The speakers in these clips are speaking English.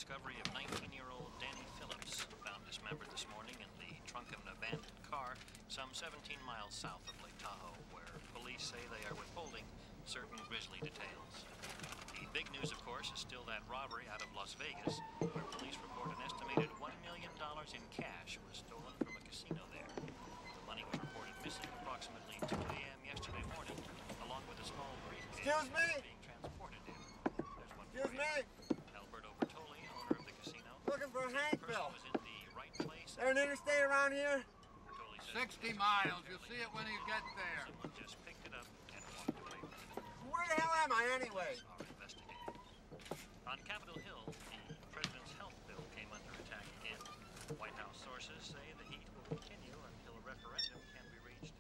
discovery of 19-year-old Danny Phillips, found dismembered this morning in the trunk of an abandoned car some 17 miles south of Lake Tahoe, where police say they are withholding certain grisly details. The big news, of course, is still that robbery out of Las Vegas, where police report an estimated $1 million in cash was stolen from a casino there. The money was reported missing approximately 2 a.m. yesterday morning, along with a small briefcase being transported in. There's one. Excuse me? Alberto Bertoli, owner of the casino. Looking for Hank Bill. Was in the right place. There an interstate around here? Bertoli says 60 miles. You'll see it when you get there. Someone just picked it up and walked away with it. Where the hell am I anyway? Are investigating. On Capitol Hill, the president's health bill came under attack again. White House sources say the heat will continue until a referendum can be reached.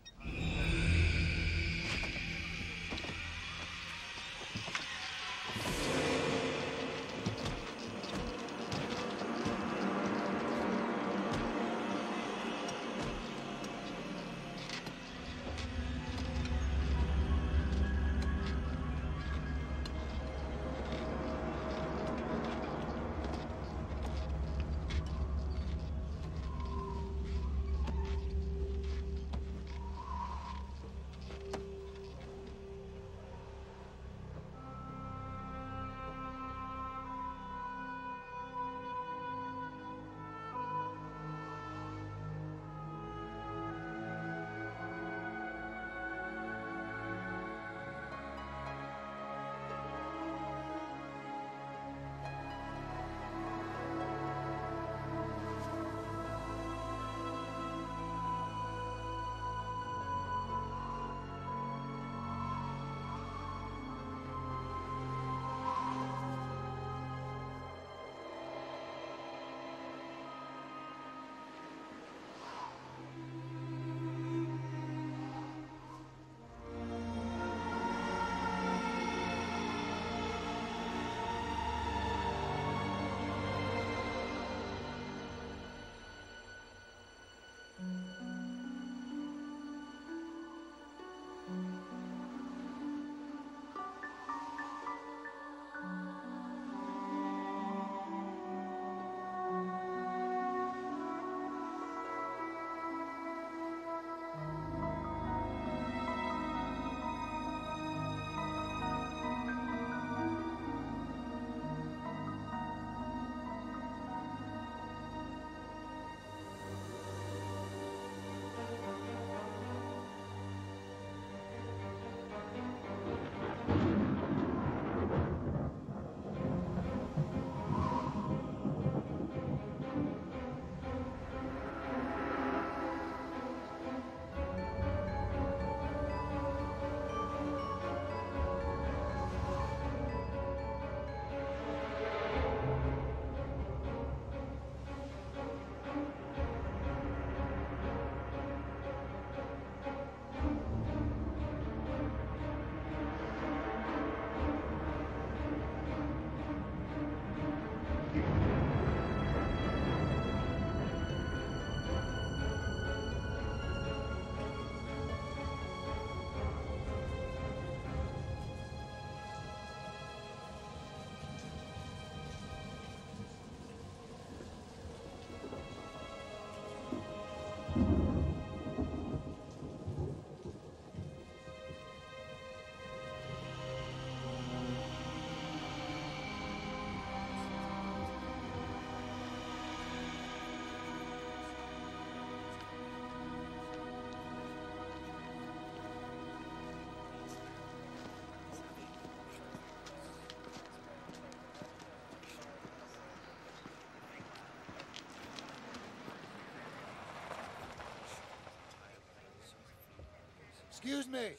Excuse me.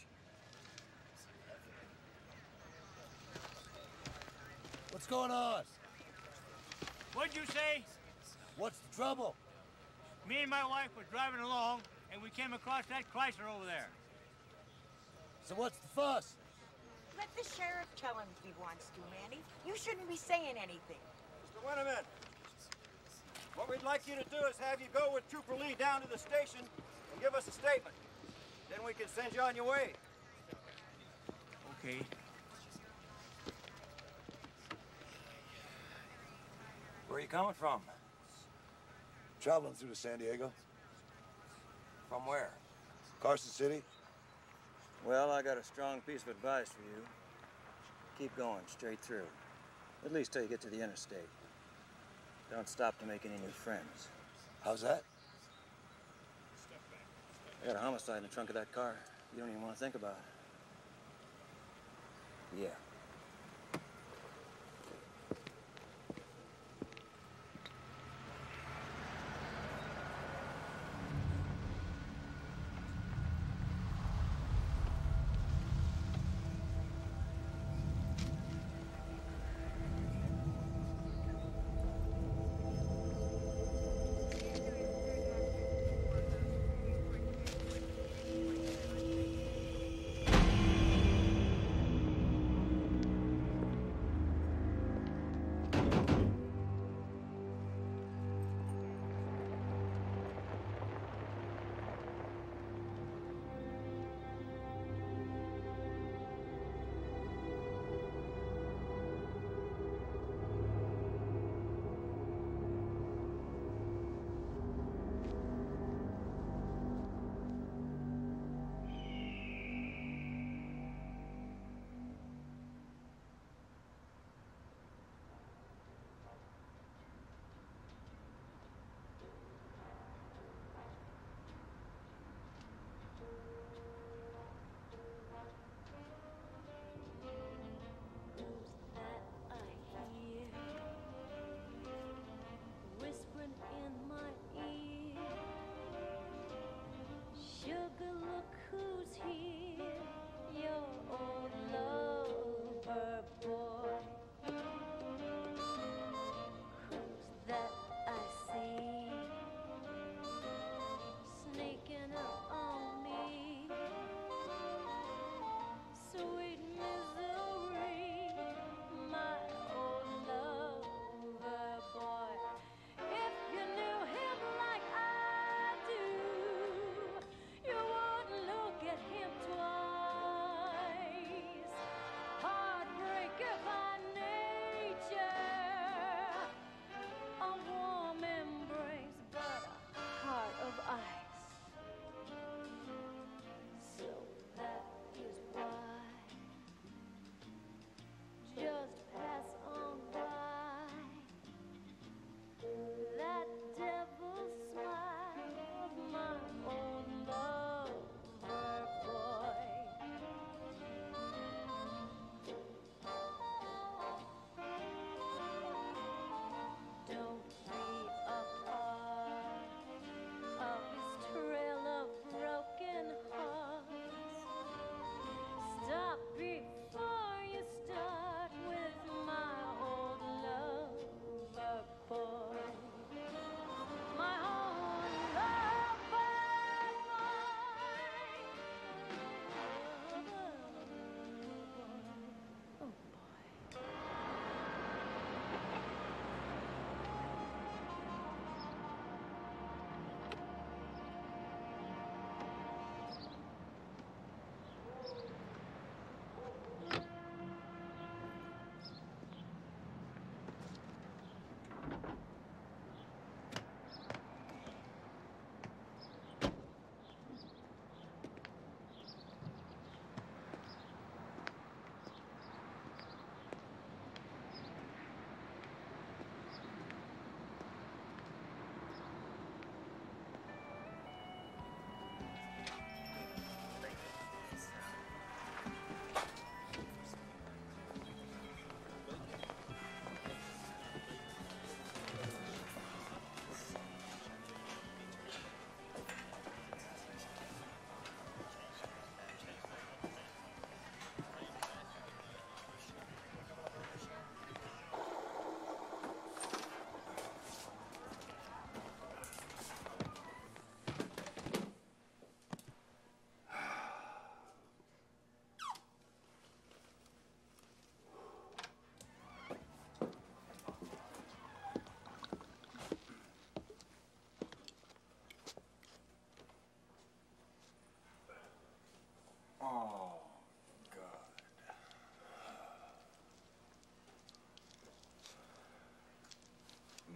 What's going on? What'd you say? What's the trouble? Me and my wife were driving along, and we came across that Chrysler over there. So what's the fuss? Let the sheriff tell him if he wants to, Manny. You shouldn't be saying anything. Mr. Winterman, what we'd like you to do is have you go with Trooper Lee down to the station and give us a statement. Then we can send you on your way. Okay. Where are you coming from? Traveling through to San Diego. From where? Carson City. Well, I got a strong piece of advice for you. Keep going, straight through. At least till you get to the interstate. Don't stop to make any new friends. How's that? I got a homicide in the trunk of that car. You don't even want to think about it. Yeah.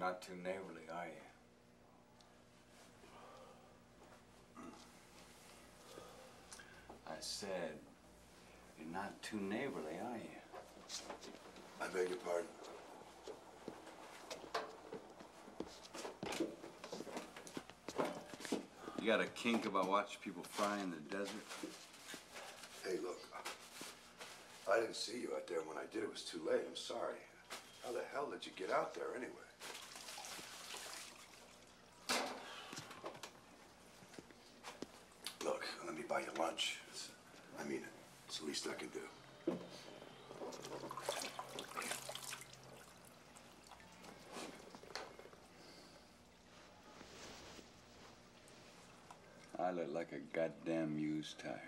Not too neighborly, are you? I said, you're not too neighborly, are you? I beg your pardon. You got a kink about watching people fry in the desert? Hey, look. I didn't see you out there. When I did, it was too late. I'm sorry. How the hell did you get out there anyway? Look, let me buy you lunch. I mean it. It's the least I can do. I look like a goddamn used tire.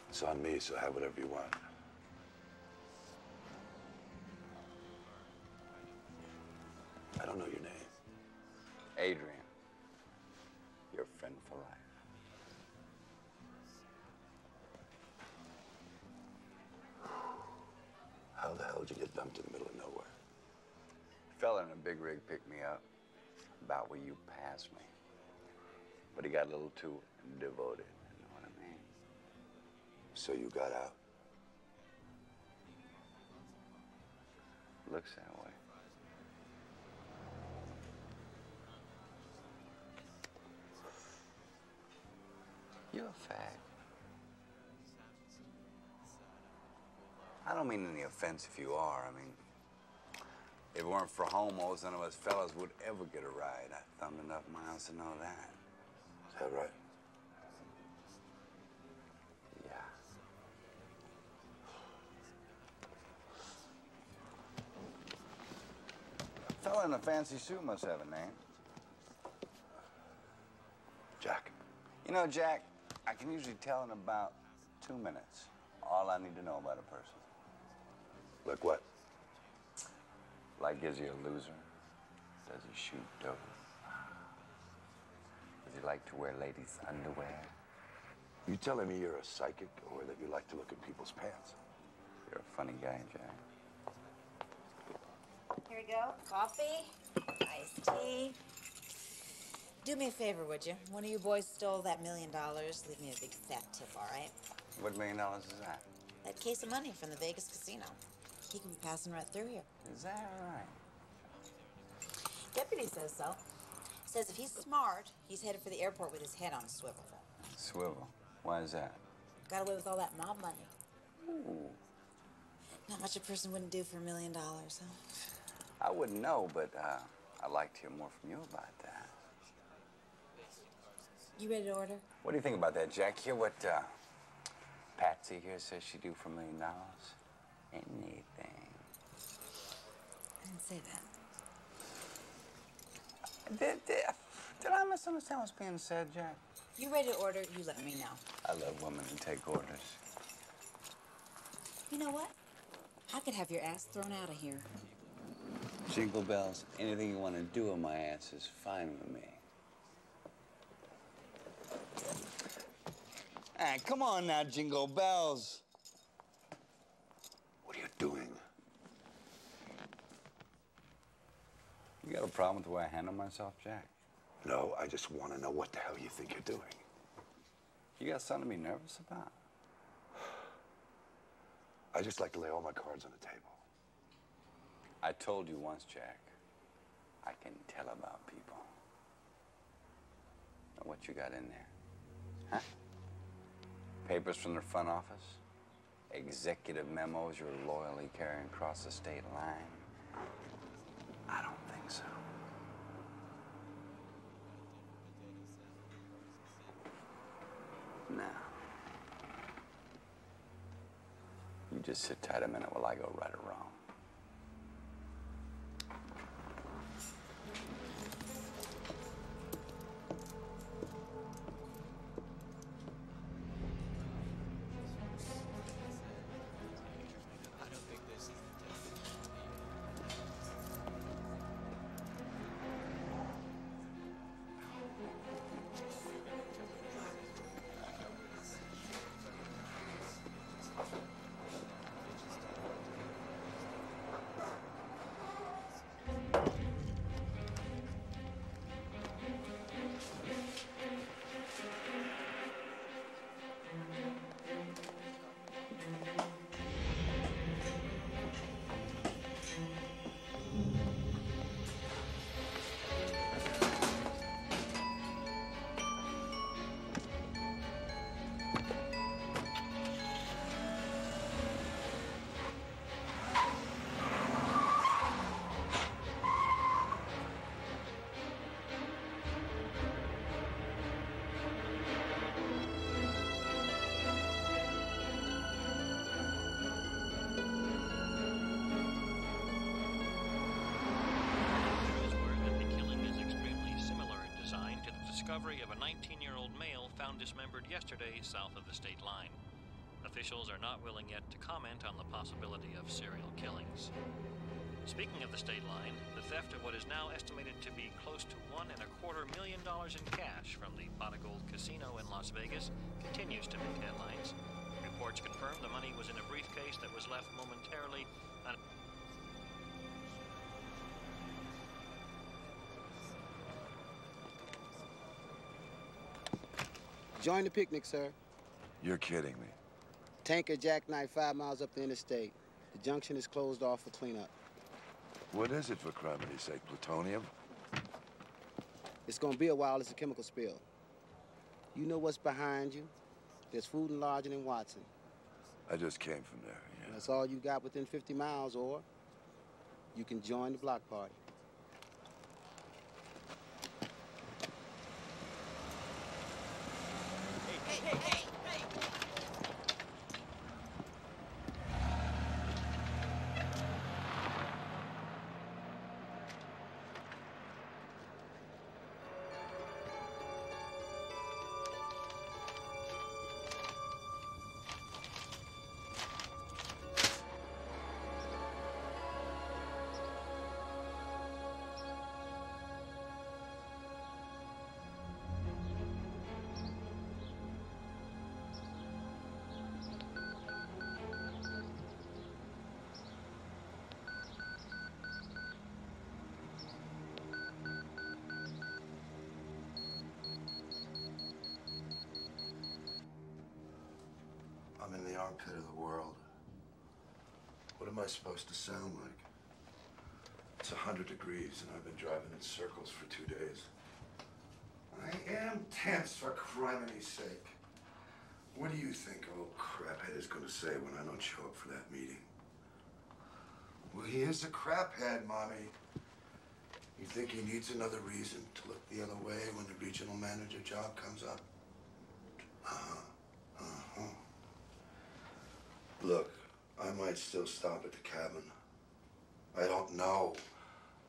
It's on me, so have whatever you want. I don't know your name. Adrian, your friend for life. How the hell did you get dumped in the middle of nowhere? A fella in a big rig picked me up about where you passed me. But he got a little too devoted, you know what I mean? So you got out? Looks that way. You're a fag. I don't mean any offense if you are. I mean, if it weren't for homos, none of us fellas would ever get a ride. I thumbed enough miles to know that. Is that right? Yeah. Fella in a fancy suit must have a name. Jack. You know, Jack, I can usually tell in about 2 minutes all I need to know about a person. Like what? Like, is he a loser? Does he shoot dope? Does he like to wear ladies' underwear? You telling me you're a psychic or that you like to look at people's pants? You're a funny guy, Jack. Here we go. Coffee, iced tea. Do me a favor, would you? One of you boys stole that $1 million. Leave me a big fat tip, all right? What $1 million is that? That case of money from the Vegas casino. He can be passing right through here. Is that right? Deputy says so. Says if he's smart, he's headed for the airport with his head on a swivel. Swivel. Why is that? Got away with all that mob money. Ooh. Not much a person wouldn't do for $1 million, huh? I wouldn't know, but I'd like to hear more from you about that. You ready to order? What do you think about that, Jack? Hear what Patsy here says she'd do for $1 million? Anything. I didn't say that. Did I misunderstand what's being said, Jack? You ready to order? You let me know. I love women who take orders. You know what? I could have your ass thrown out of here. Jingle bells, anything you want to do on my ass is fine with me. Ah, come on now, Jingle Bells. What are you doing? You got a problem with the way I handle myself, Jack? No, I just want to know what the hell you think you're doing. You got something to be nervous about? I just like to lay all my cards on the table. I told you once, Jack, I can tell about people. Now, what you got in there? Huh? Papers from the front office? Executive memos you're loyally carrying across the state line? I don't think so. No. You just sit tight a minute while I go right or wrong. discovery of a 19-year-old male found dismembered yesterday south of the state line. Officials are not willing yet to comment on the possibility of serial killings. Speaking of the state line, the theft of what is now estimated to be close to $1.25 million in cash from the Pot of Gold Casino in Las Vegas continues to make headlines. Reports confirm the money was in a briefcase that was left momentarily Join the picnic, sir. You're kidding me. Tanker jackknife 5 miles up the interstate. The junction is closed off for cleanup. What is it, for criminy's sake? Plutonium? It's gonna be a while. It's a chemical spill. You know what's behind you? There's food and lodging in Watson. I just came from there, yeah. That's all you got within 50 miles, or you can join the block party. I'm in the armpit of the world. What am I supposed to sound like? It's 100 degrees and I've been driving in circles for 2 days. I am tense, for criminy's sake. What do you think old craphead is going to say when I don't show up for that meeting? Well, he is a craphead, Mommy. You think he needs another reason to look the other way when the regional manager job comes up? Look, I might still stop at the cabin. I don't know.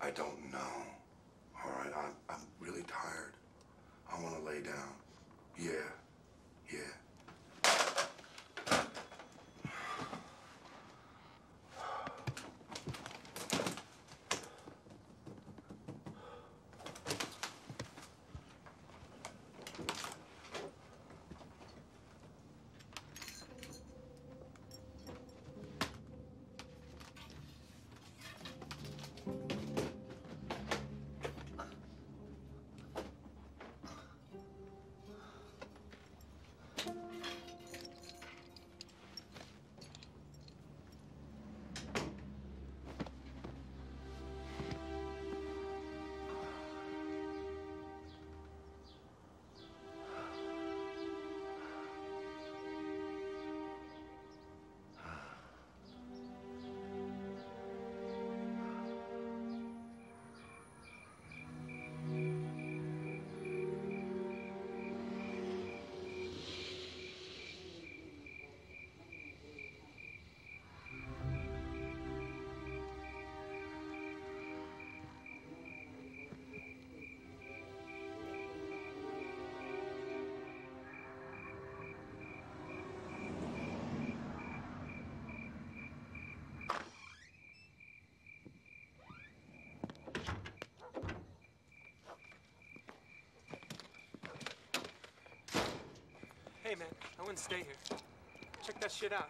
I don't know. All right, I'm really tired. I want to lay down. Yeah. Hey, man, I wouldn't stay here. Check that shit out.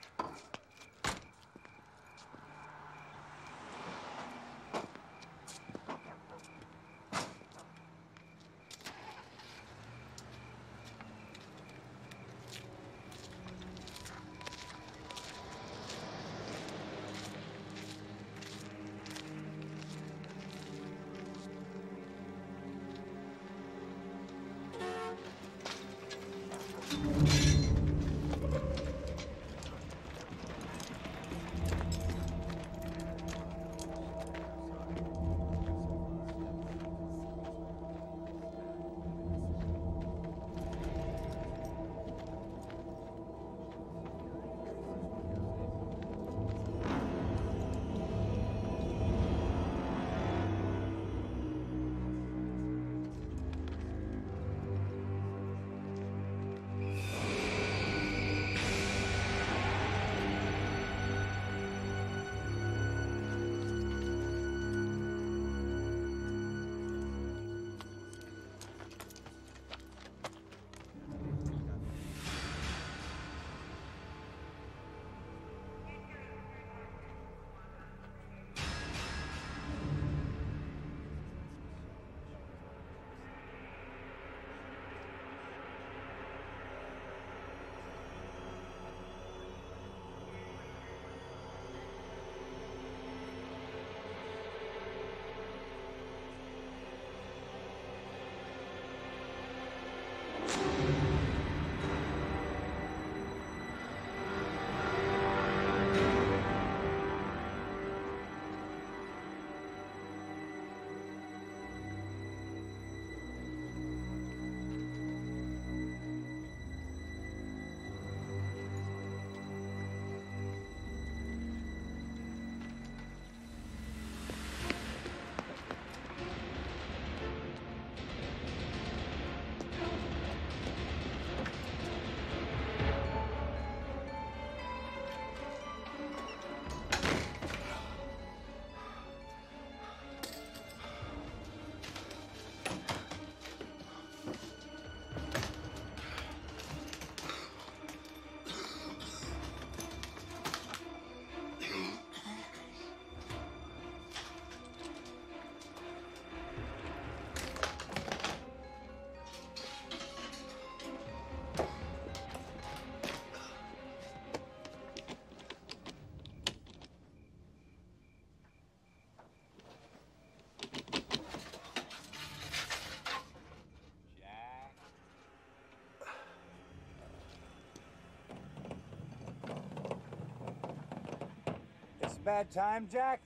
bad time, Jack?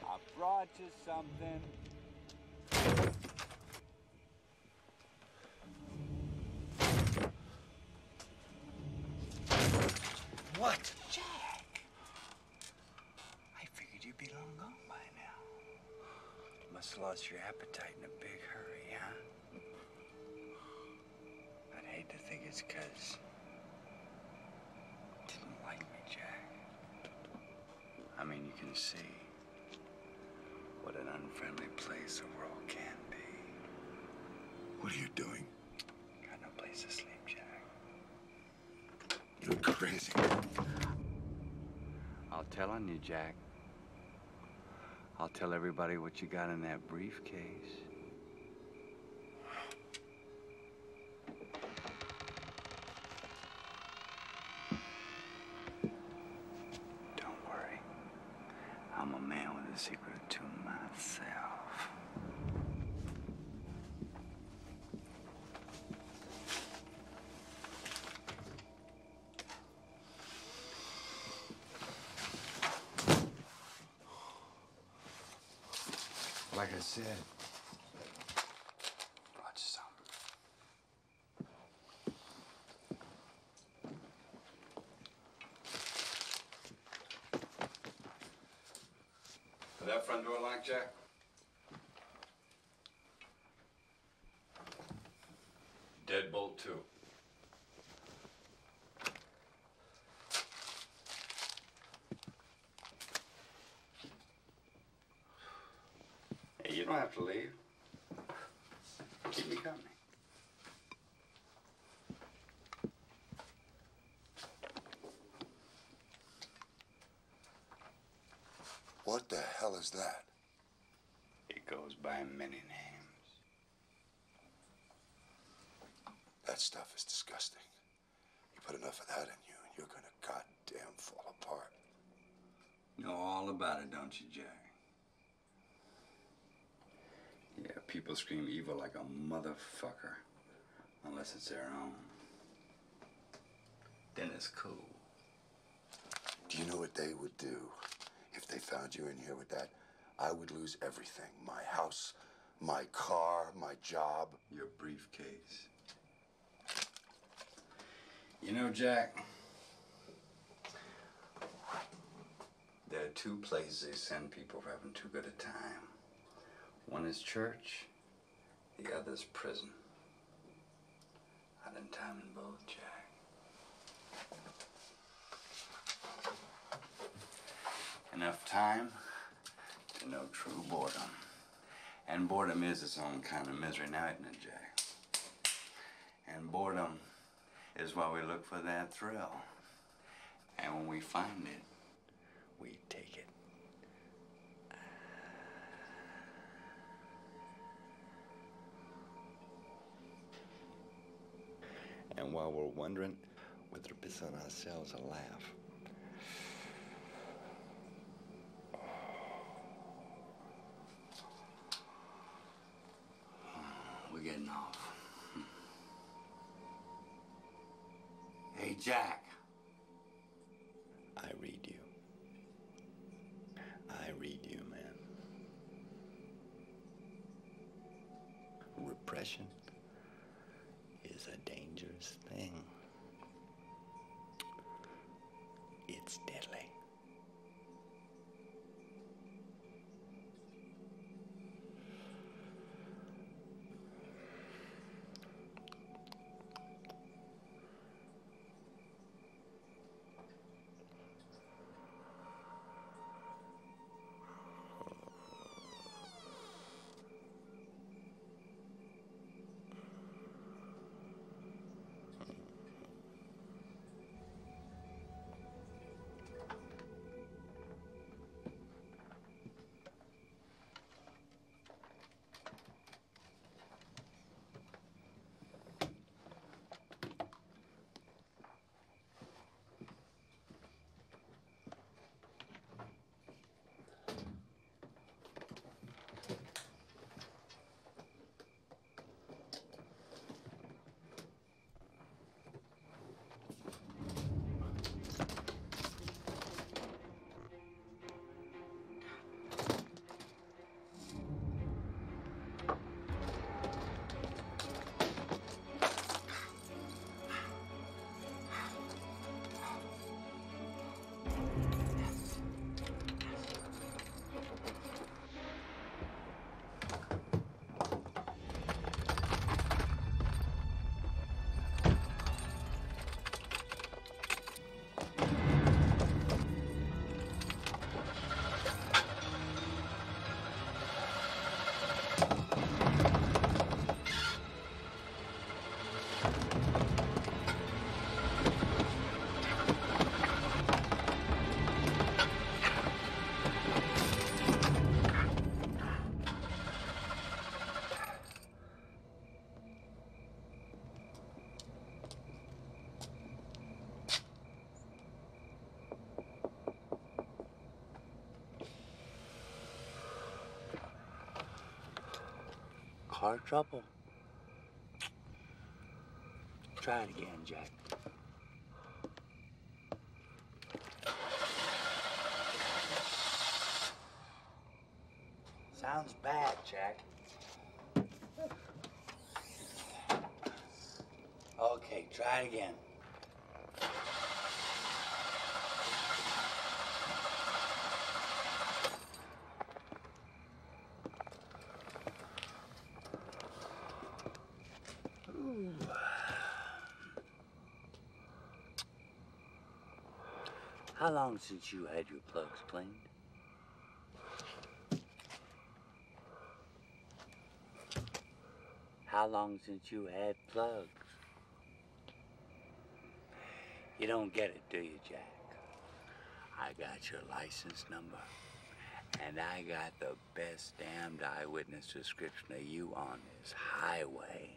I brought you something. What? Jack! I figured you'd be long gone by now. You must have lost your appetite in a big hurry, huh? I'd hate to think it's 'cause you didn't like me, Jack. I mean, you can see what an unfriendly place the world can be. What are you doing? Got no place to sleep, Jack. You're crazy. I'll tell on you, Jack. I'll tell everybody what you got in that briefcase. Don't worry. I'm a man with a secret to myself. Like I said, brought you some. Is that front door locked, Jack? Deadbolt 2. Hey, you don't have to leave. Keep me company. What the hell is that? It goes by many names. That stuff is disgusting. You put enough of that in you, and you're gonna goddamn fall apart. You know all about it, don't you, Jack? Yeah, people scream evil like a motherfucker. Unless it's their own. Then it's cool. Do you know what they would do if they found you in here with that? I would lose everything. My house, my car, my job. Your briefcase. You know, Jack, there are two places they send people for having too good a time. One is church, the other's prison. I done time in both, Jack. Enough time to know true boredom. And boredom is its own kind of misery now, isn't it, Jack? And boredom is why we look for that thrill. And when we find it, we take it. And while we're wondering whether to piss on ourselves or laugh, we're getting off. Hey, Jack. I read you. I read you, man. Repression is a dangerous thing. It's deadly. car trouble? Try it again, Jack. Sounds bad, Jack. Okay, try it again. Ooh. How long since you had your plugs cleaned? How long since you had plugs? You don't get it, do you, Jack? I got your license number, and I got the best damned eyewitness description of you on this highway.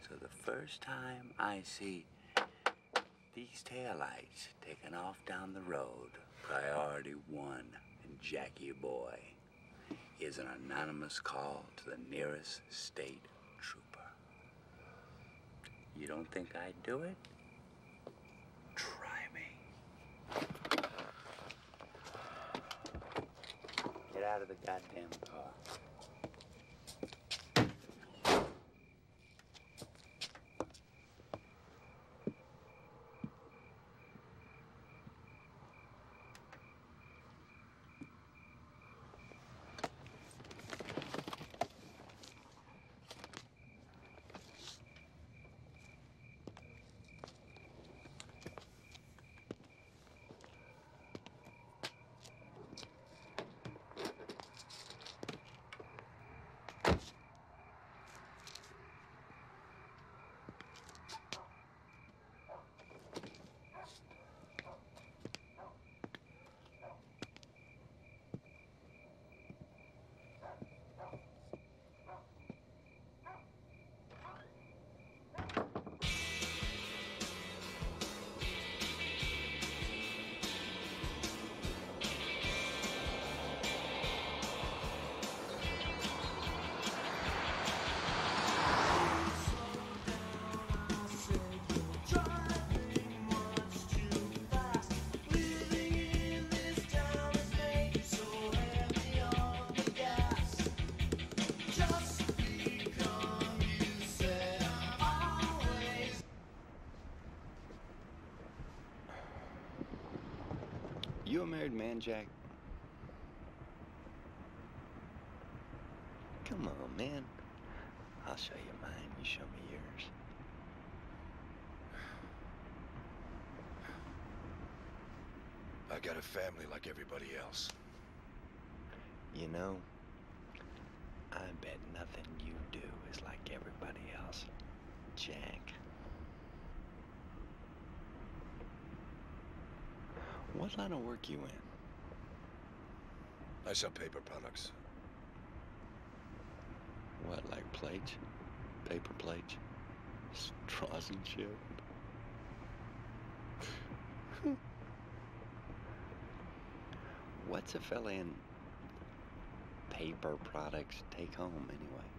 So the first time I see these taillights taking off down the road, priority one, Jackie boy, is an anonymous call to the nearest state trooper. You don't think I'd do it? Try me. Get out of the goddamn car. You a married man, Jack? Come on, man. I'll show you mine, you show me yours. I got a family like everybody else. You know, I bet nothing you do is like everybody else, Jack. What line of work you in? I sell paper products. What, like plates? Paper plates? Straws and shit? What's a fella in paper products take home anyway?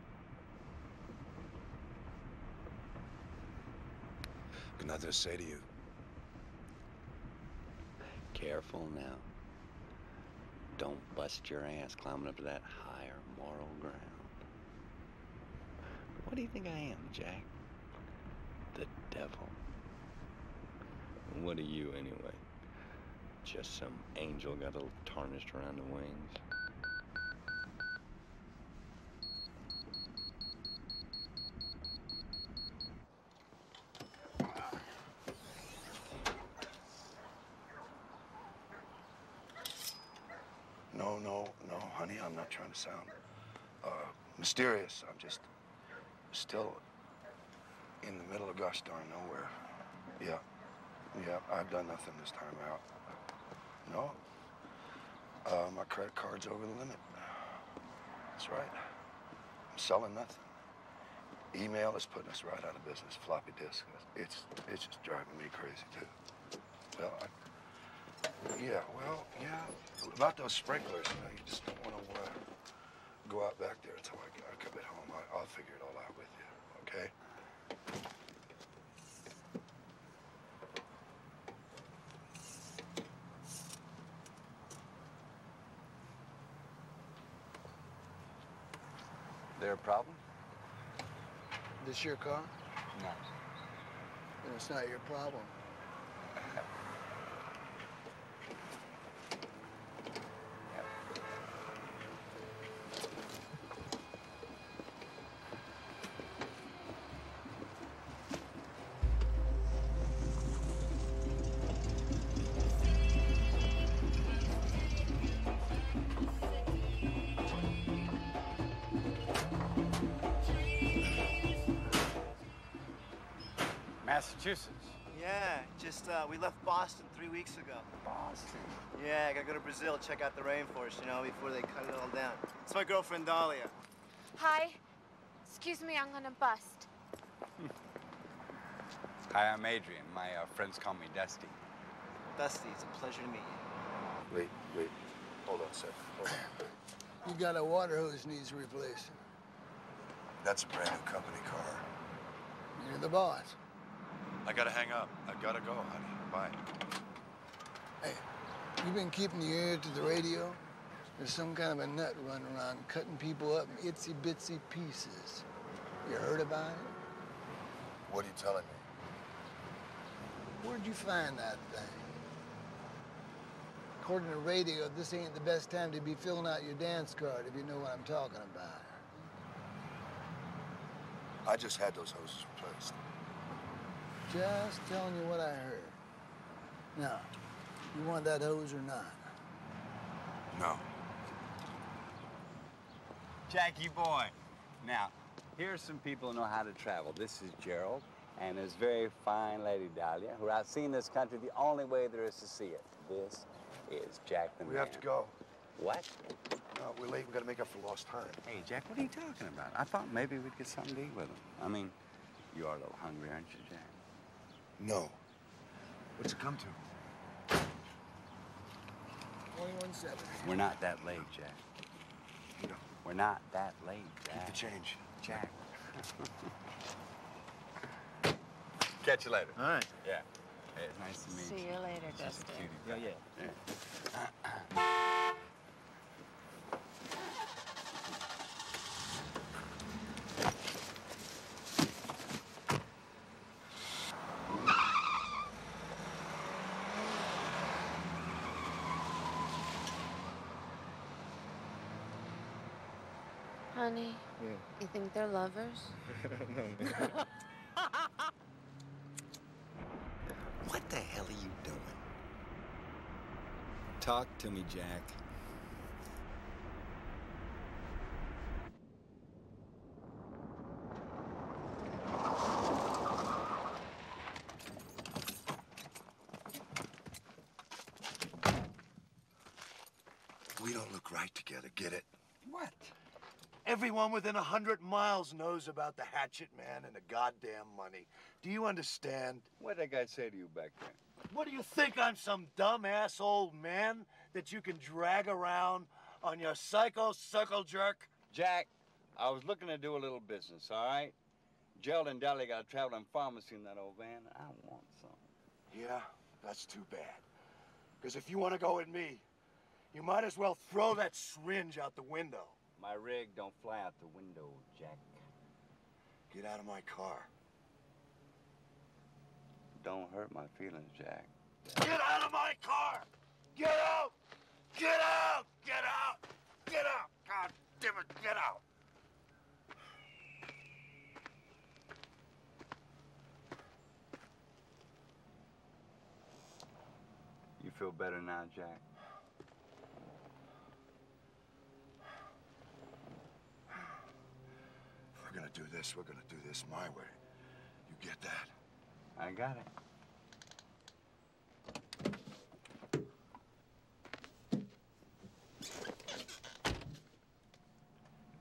Got nothing to say to you. Careful now. Don't bust your ass climbing up to that higher moral ground. What do you think I am, Jack? The devil. What are you, anyway? Just some angel got a little tarnished around the wings? No, honey, I'm not trying to sound mysterious. I'm just still in the middle of gosh darn nowhere. Yeah, I've done nothing this time out. No, my credit card's over the limit. That's right. I'm selling nothing. Email is putting us right out of business. Floppy disk. It's just driving me crazy too. Well, yeah. About those sprinklers, you just don't want to Go out back there until I come at home. I'll figure it all out with you, okay? There a problem? This your car? No. Then it's not your problem. Massachusetts. Yeah, just we left Boston 3 weeks ago. Boston? Yeah, I gotta go to Brazil, check out the rainforest, you know, before they cut it all down. It's my girlfriend Dahlia. Hi. Excuse me, I'm gonna bust. Hi, I'm Adrian. My friends call me Dusty. Dusty, it's a pleasure to meet you. Wait. Hold on a second. Hold on. You got a water hose needs replacing. That's a brand new company car. You're the boss. I gotta hang up. I gotta go, honey. Bye. Hey, you been keeping your ear to the radio? There's some kind of a nut running around cutting people up in itsy-bitsy pieces. You heard about it? What are you telling me? Where'd you find that thing? According to radio, this ain't the best time to be filling out your dance card, if you know what I'm talking about. I just had those hoses replaced. Just telling you what I heard. Now, you want that hose or not? No. Jackie boy. Now, here's some people who know how to travel. This is Gerald and his very fine lady Dahlia, who are out seeing this country the only way there is to see it. This is Jack the Man. We have to go. What? No, we're late. We gotta make up for lost time. Hey, Jack, what are you talking about? I thought maybe we'd get something to eat with him. I mean, you are a little hungry, aren't you, Jack? No. What's it come to? 21.7. We're not that late, Jack. No. We're not that late, Jack. Keep the change. Jack. Catch you later. All right. Yeah. Hey, it's nice to meet you. See you later, Just a Dusty. cutie. Yeah. Honey, you think they're lovers? No, man. What the hell are you doing? Talk to me, Jack. We don't look right together, get it? What? Everyone within 100 miles knows about the Hatchet Man and the goddamn money. Do you understand? What did that guy say to you back there? What do you think? I'm some dumbass old man that you can drag around on your psycho circle jerk? Jack, I was looking to do a little business, all right? Gerald and Dahlia got a traveling pharmacy in that old van. I want some. Yeah, that's too bad. Because if you want to go with me, you might as well throw that syringe out the window. My rig don't fly out the window, Jack. Get out of my car. Don't hurt my feelings, Jack. Get out of my car! Get out! Get out! Get out! Get out! God damn it, get out! You feel better now, Jack? If we're gonna do this, we're gonna do this my way. You get that? I got it.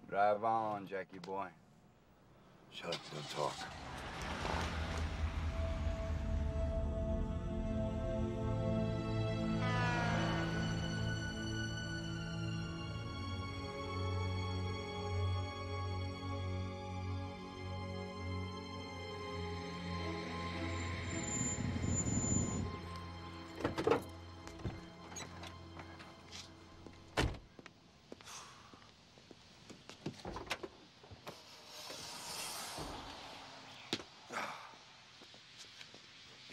Drive on, Jackie boy. Shut up, don't talk.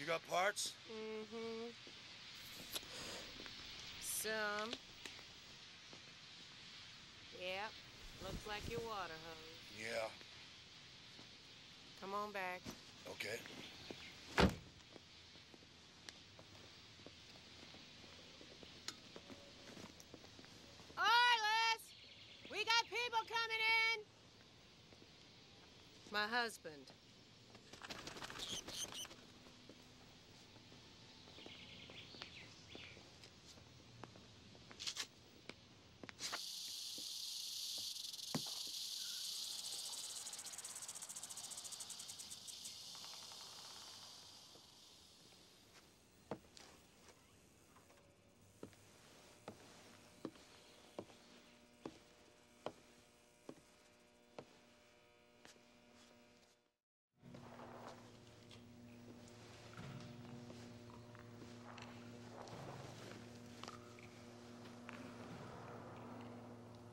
got parts? Mm-hmm. Some. Yep. Looks like your water hose. Yeah. Come on back. Okay. Arliss! We got people coming in! My husband.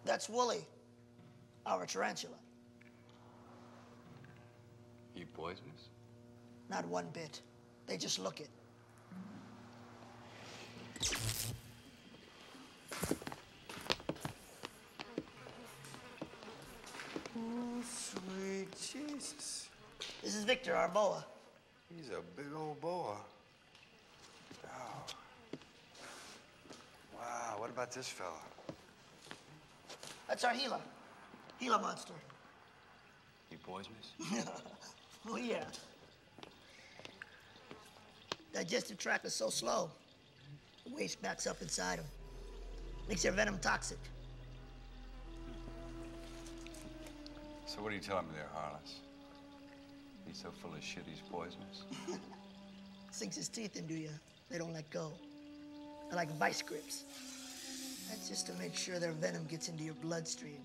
That's Wooly, our tarantula. You poisonous? Not one bit. They just look it. Oh, sweet Jesus. This is Victor, our boa. He's a big old boa. Oh. Wow, what about this fella? That's our Gila. Gila monster. You poisonous? Oh, yeah. Digestive tract is so slow, the waste backs up inside them. Makes their venom toxic. So what are you telling me there, Harless? He's so full of shit he's poisonous? Sinks his teeth into you. They don't let go. They're like vice grips. That's just to make sure their venom gets into your bloodstream.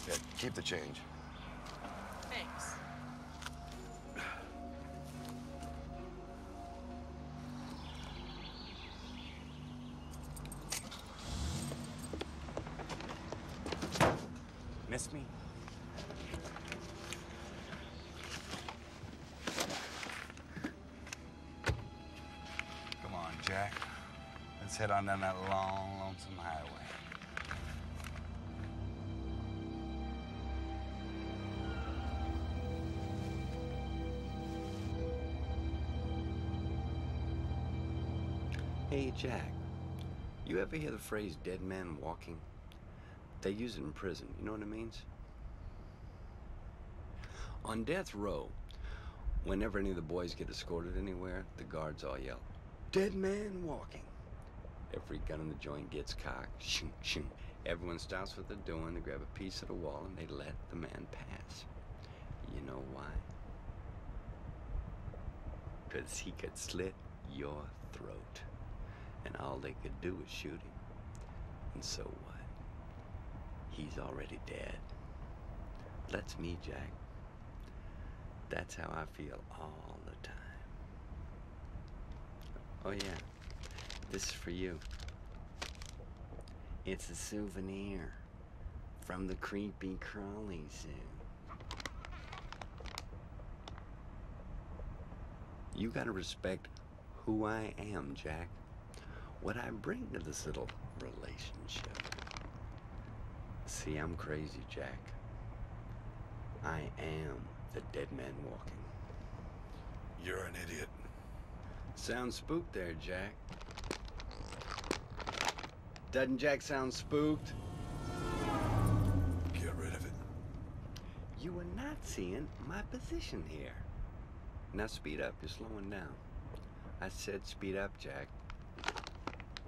Yeah, keep the change. Thanks. Miss me? Come on, Jack. Let's head on down that long, lonesome highway. Hey, Jack. You ever hear the phrase dead man walking? They use it in prison. You know what it means? On death row, whenever any of the boys get escorted anywhere, the guards all yell, "Dead man walking." Every gun in the joint gets cocked. Shoo, shoo. Everyone stops what they're doing. They grab a piece of the wall and they let the man pass. You know why? 'Cause he could slit your throat. And all they could do was shoot him. And so what? He's already dead. That's me, Jack. That's how I feel all the time. Oh yeah, this is for you. It's a souvenir from the Creepy Crawly Zoo. You gotta respect who I am, Jack. What I bring to this little relationship. See, I'm crazy, Jack. I am the dead man walking. You're an idiot. Sound spooked there, Jack. Doesn't Jack sound spooked? Get rid of it. You are not seeing my position here. Now speed up, you're slowing down. I said speed up, Jack.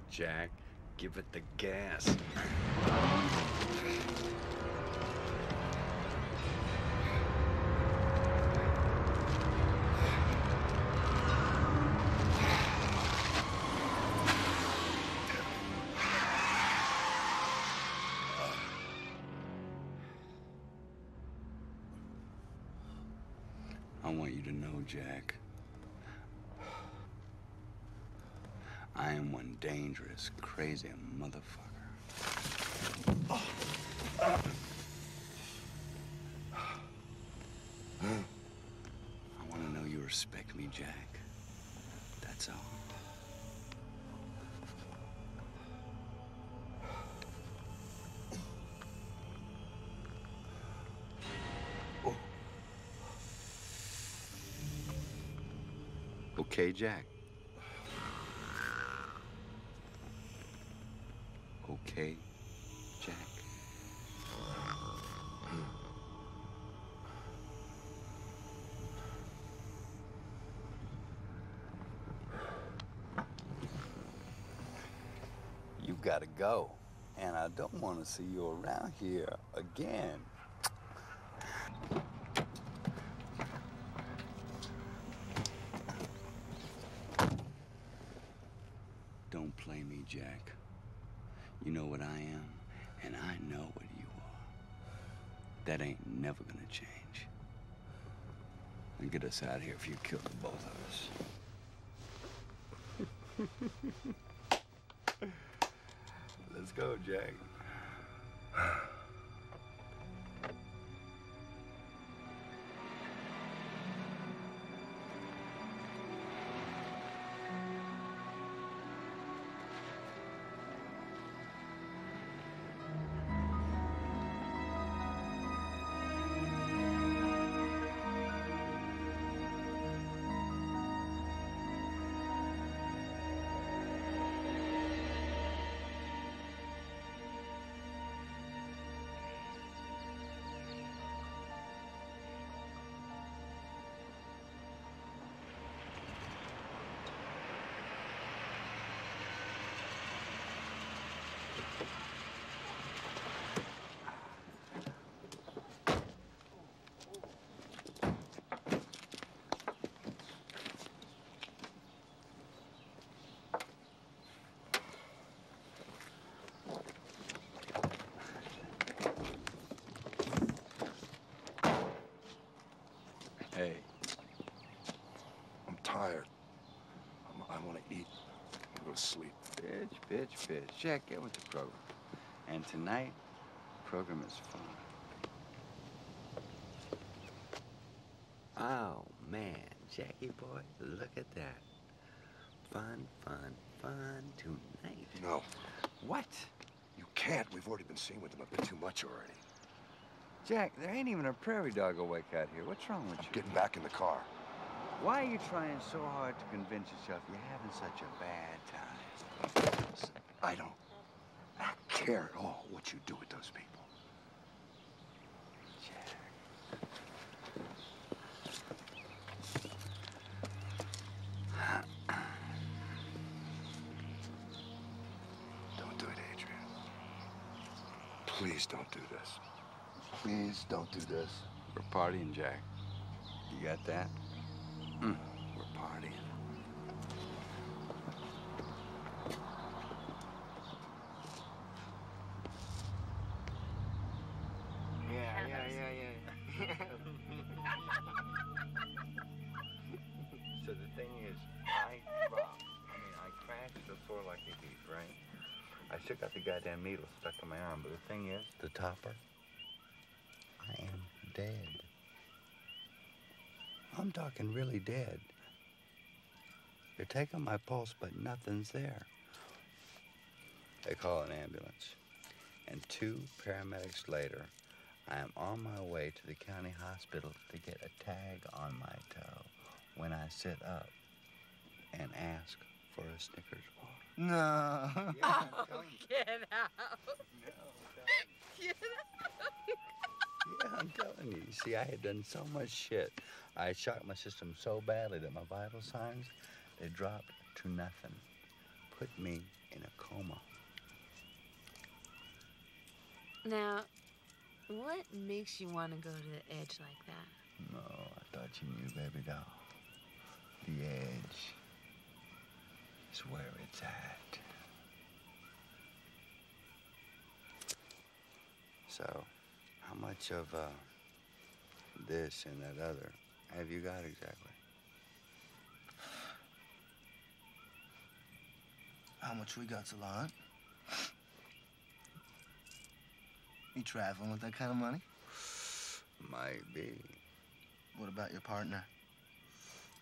Jack, give it the gas. I want you to know, Jack, I am one dangerous, crazy motherfucker. I want to know you respect me, Jack. That's all. Okay, Jack. Okay, Jack. You gotta go, and I don't want to see you around here again. Don't play me, Jack. You know what I am, and I know what you are. That ain't never gonna change. And get us out of here if you kill the both of us. Let's go, Jack. Hey. I'm tired. I want to eat. I go to sleep. Bitch. Jack, get with the program. And tonight, the program is fun. Oh, man. Jackie boy, look at that. Fun tonight. No. What? You can't. We've already been seen with them a bit too much already. Jack, there ain't even a prairie dog awake out here. What's wrong with you? Getting back in the car. Why are you trying so hard to convince yourself you're having such a bad time? Listen, I don't care at all what you do with those people. Don't do it, Adrian. Please don't do this. Please don't do this. We're partying, Jack. You got that? We're partying. Yeah. So the thing is, I crashed the floor like a thief, right? I still got the goddamn needle stuck in my arm, but the thing is, the topper, I am dead. I'm talking really dead. They're taking my pulse, but nothing's there. They call an ambulance. And 2 paramedics later, I am on my way to the county hospital to get a tag on my toe when I sit up and ask for a Snickers bar. No. Yeah, Oh, get out. Get out. Yeah, I'm telling you. You see, I had done so much shit. I had shocked my system so badly that my vital signs, they dropped to nothing. Put me in a coma. Now, what makes you want to go to the edge like that? No, I thought you knew, baby doll. The edge is where it's at. So, how much of this and that other have you got exactly? How much we got's a lot. You traveling with that kind of money? Might be. What about your partner?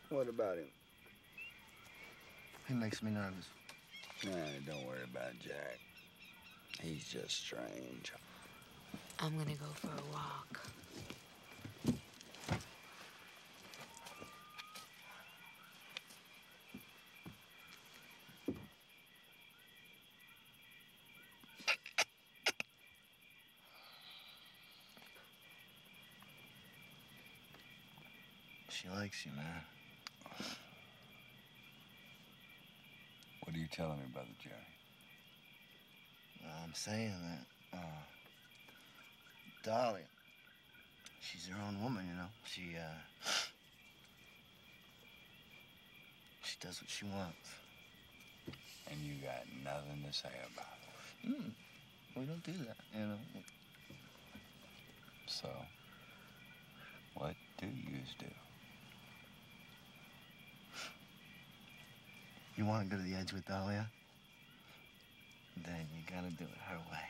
What about him? He makes me nervous. Nah, don't worry about Jack. He's just strange. I'm gonna go for a walk. She likes you, man. What are you telling me, Brother Jerry? I'm saying that, Dahlia, she's her own woman, you know. She does what she wants. And you got nothing to say about it? We don't do that, you know. So, what do yous do? You want to go to the edge with Dahlia? Then you gotta do it her way.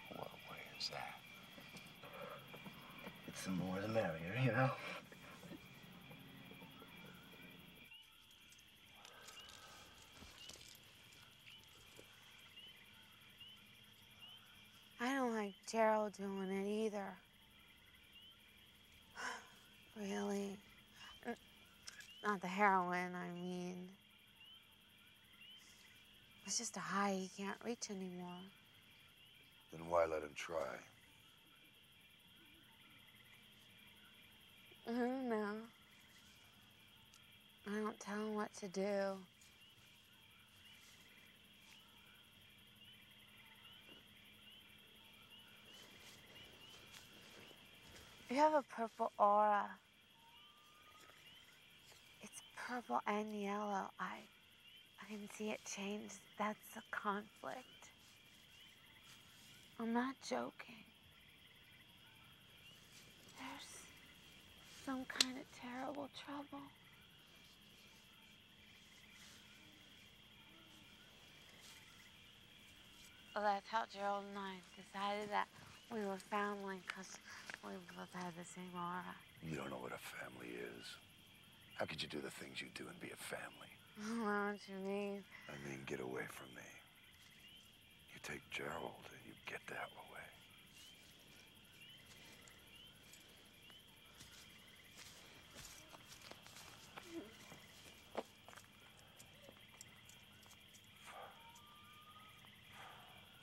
And, what way is that? It's the more the merrier, you know? I don't like Gerald doing it either. Really. Not the heroin, I mean. It's just a high he can't reach anymore. Then why let him try? I don't know. I don't tell him what to do. You have a purple aura. It's purple and yellow. I can see it change. That's a conflict. I'm not joking. There's some kind of terrible trouble. Well, that's how Gerald and I decided that we were family, because we both had the same aura. You don't know what a family is. How could you do the things you do and be a family? I don't know what you mean. I mean, get away from me. You take Gerald and you get that away.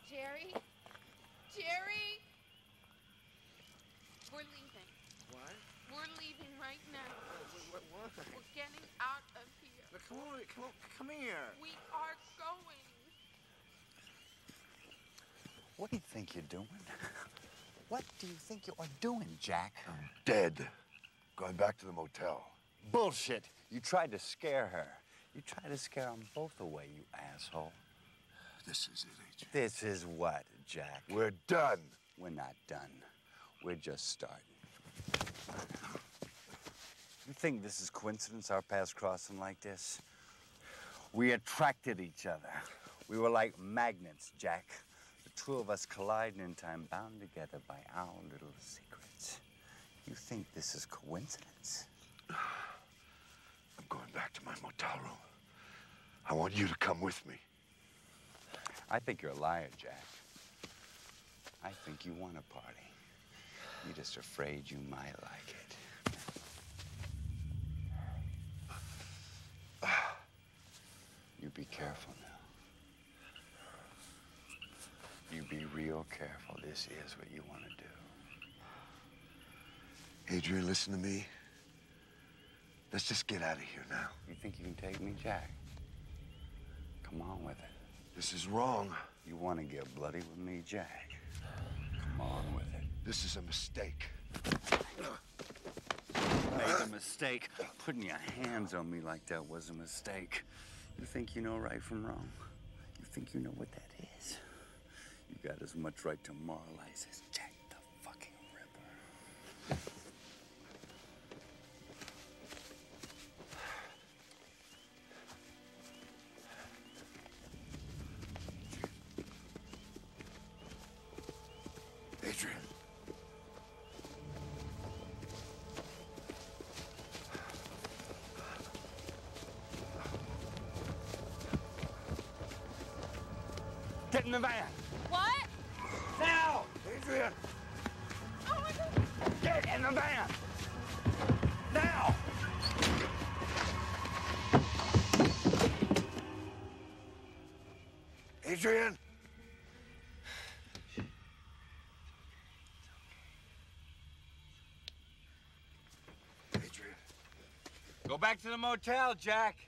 Jerry? Jerry? We're leaving. What? We're leaving right now. What? We're getting out of here. Look, come here. We are going. What do you think you're doing? What do you think you are doing, Jack? I'm dead. Going back to the motel. Bullshit. You tried to scare her. You tried to scare them both away, you asshole. This is it, AJ. This is what, Jack? We're done. We're not done. We're just starting. You think this is coincidence, our paths crossing like this? We attracted each other. We were like magnets, Jack. The two of us colliding in time, bound together by our little secrets. You think this is coincidence? I'm going back to my motel room. I want you to come with me. I think you're a liar, Jack. I think you want a party. You're just afraid you might like it. You be careful now. You be real careful. This is what you want to do. Adrian, listen to me. Let's just get out of here now. You think you can take me, Jack? Come on with it. This is wrong. You want to get bloody with me, Jack? Come on with it. This is a mistake. Made a mistake. Putting your hands on me like that was a mistake. You think you know right from wrong? You think you know what that is? You got as much right to moralize as Jack the fucking Ripper. Get in the van. What? Now! Adrian! Oh my God! Get in the van! Now! Adrian! Adrian. Go back to the motel, Jack.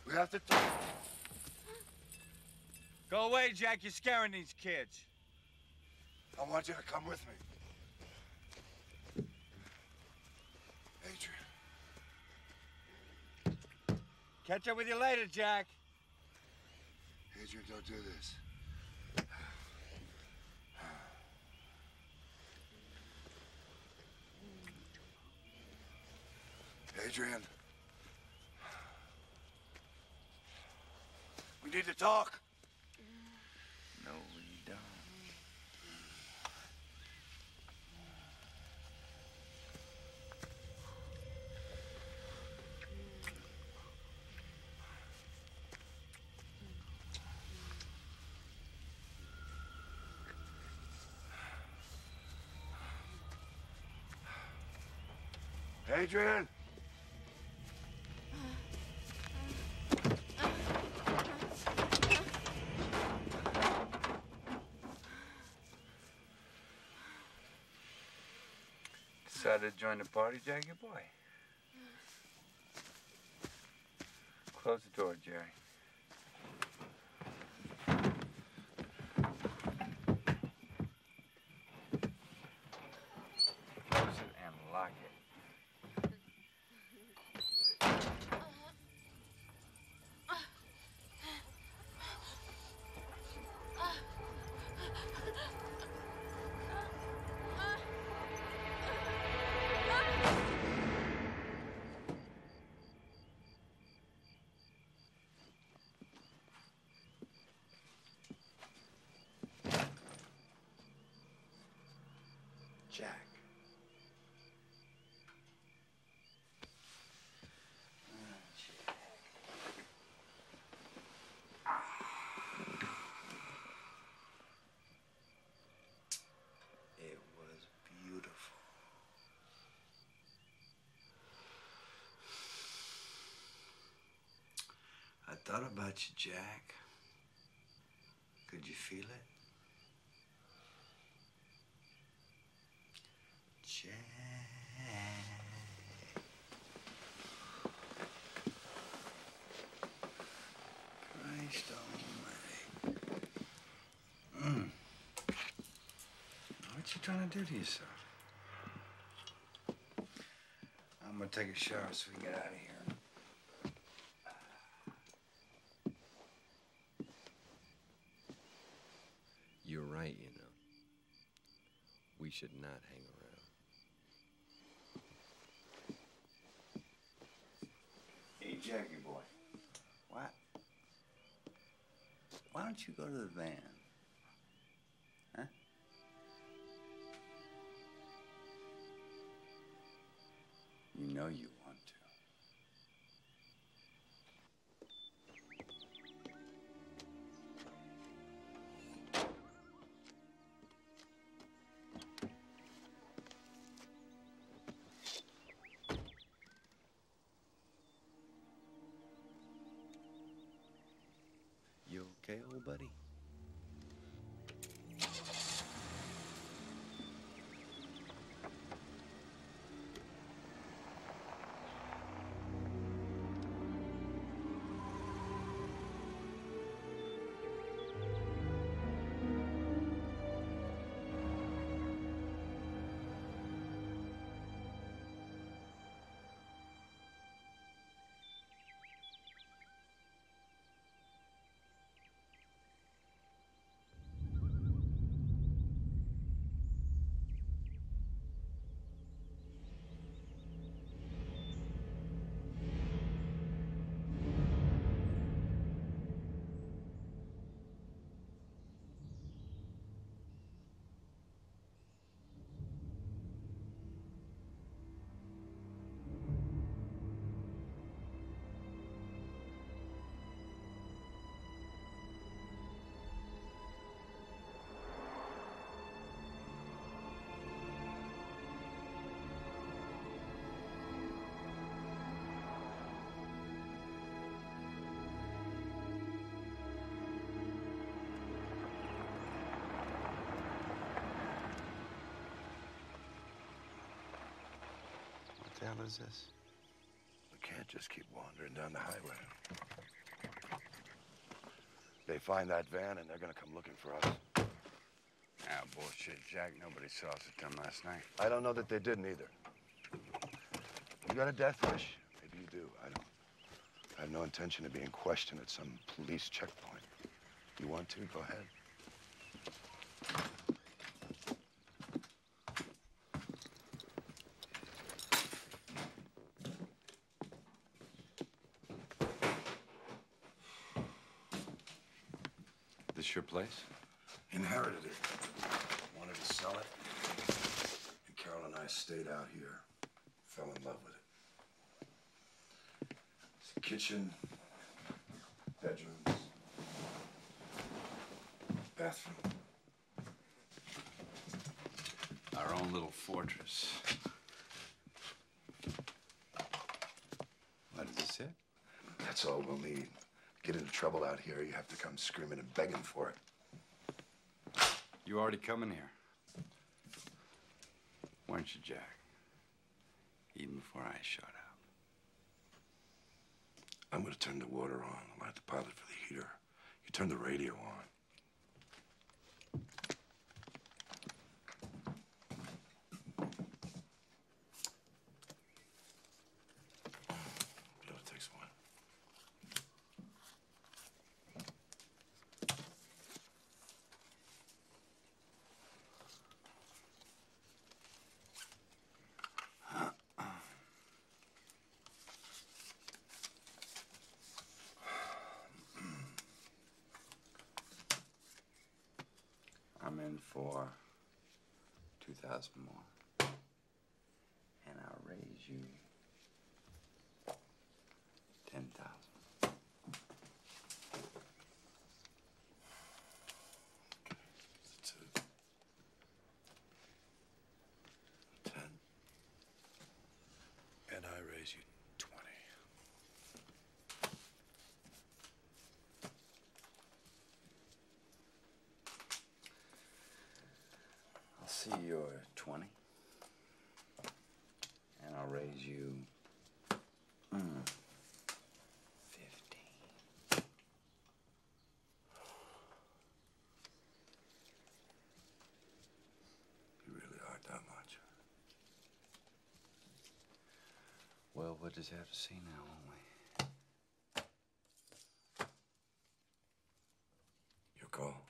We have to talk. Go away, Jack. You're scaring these kids. I want you to come with me. Adrian. Catch up with you later, Jack. Adrian, don't do this. Adrian. We need to talk. No, we don't. Adrian. Decided to join the party, Jackie boy. Close the door, Jerry. Close it and lock it. Jack. It was beautiful. I thought about you, Jack. Could you feel it? Jack. Christ almighty. What you trying to do to yourself? I'm gonna take a shower so we can get out of here. You're right, you know. We should not hang around. Hey, Jackie boy. Why don't you go to the van? Huh? You know you want to. You okay, old buddy? the hell is this? We can't just keep wandering down the highway. They find that van and they're gonna come looking for us. Ah, bullshit, Jack. Nobody saw us at 10 last night. I don't know that they did neither. You got a death wish? Maybe you do. I don't. I have no intention of being questioned at some police checkpoint. You want to? Go ahead. This your place? Inherited it. Wanted to sell it. And Carol and I stayed out here. Fell in love with it. It's a kitchen, bedrooms, bathroom. Our own little fortress. What is this, it? That's all we'll need. Get into trouble out here, you have to come screaming and begging for it. You already coming here? Weren't you, Jack? Even before I shot out. I'm gonna turn the water on, light the pilot for the heater. You turn the radio on. Be able to take some wine. I'm in for 2,000 more. And I'll raise you 10,000. That's it. 10. And I raise you 20. I'll see your 20. And I'll raise you 15. You really are that much. Well, we'll just have to see now, won't we? Your call.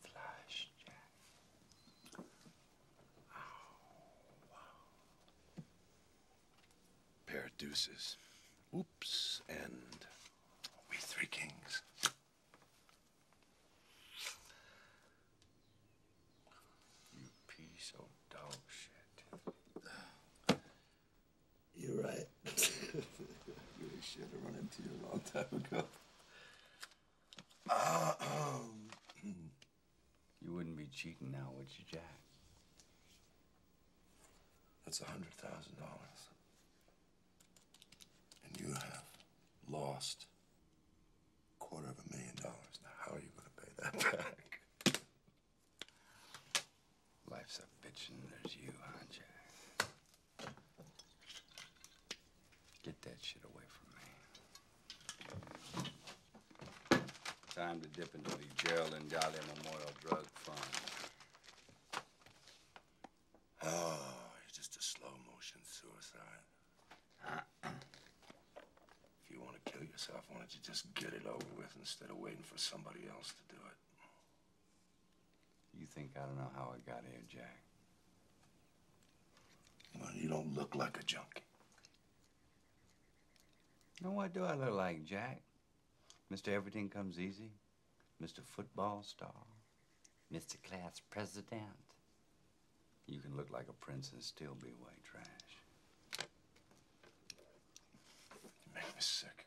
Flash, Jack. Pair of deuces. Oops, and we three kings. You piece of dog shit. You're right. Really should have run into you a long time ago. You wouldn't be cheating now, would you, Jack? That's $100,000. And you have lost $250,000. Now, how are you going to pay that back? Life's a bitch and there's you, huh, Jack? Get that shit away from me. Time to dip into the Geraldine Dahlia Memorial Drug Fund. Oh, you're just a slow-motion suicide. If you want to kill yourself, why don't you just get it over with instead of waiting for somebody else to do it? You think I don't know how I got here, Jack? Well, you don't look like a junkie. Now, what do I look like, Jack? Mr. Everything Comes Easy? Mr. Football Star? Mr. Class President? You can look like a prince and still be white trash. You make me sick.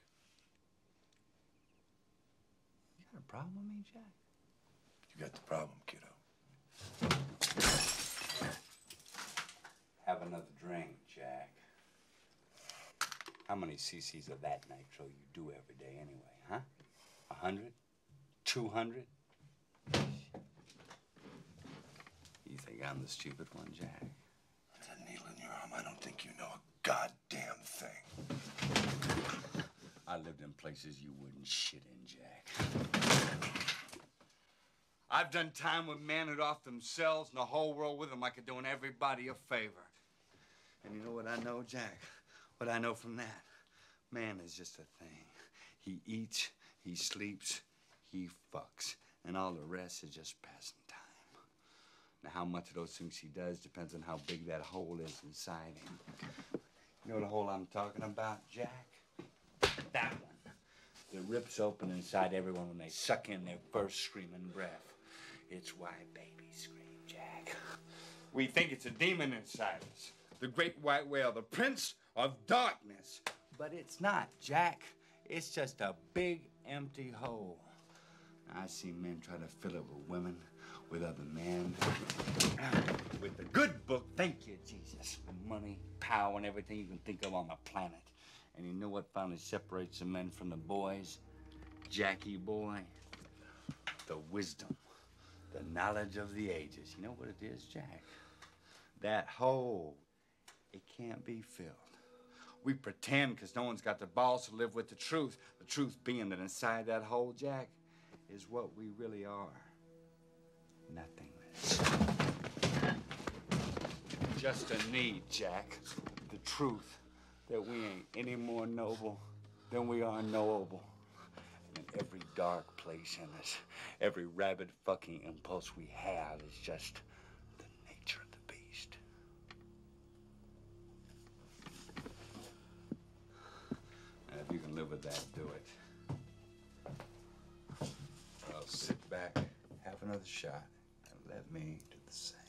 You got a problem with me, Jack? You got the problem, kiddo. Have another drink, Jack. How many cc's of that nitro you do every day anyway, huh? 100? 200? think I'm the stupid one, Jack? With that needle in your arm, I don't think you know a goddamn thing. I lived in places you wouldn't shit in, Jack. I've done time with men who'd off themselves and the whole world with them like they're doing everybody a favor. And you know what I know, Jack? What I know from that? Man is just a thing. He eats, he sleeps, he fucks, and all the rest is just passing time. Now, how much of those things he does depends on how big that hole is inside him. You know the hole I'm talking about, Jack? That one. That rips open inside everyone when they suck in their first screaming breath. It's why babies scream, Jack. We think it's a demon inside us. The great white whale, the prince of darkness. But it's not, Jack. It's just a big, empty hole. I see men try to fill it with women, with other men, with the good book, thank you, Jesus, with money, power, and everything you can think of on the planet. And you know what finally separates the men from the boys? Jackie boy, the wisdom, the knowledge of the ages. You know what it is, Jack? That hole, it can't be filled. We pretend because no one's got the balls to live with the truth being that inside that hole, Jack, is what we really are. Nothingness. Just a need, Jack. The truth that we ain't any more noble than we are knowable. And every dark place in us, every rabid fucking impulse we have is just the nature of the beast. And if you can live with that, do it. I'll sit back, have another shot, and let me do the same.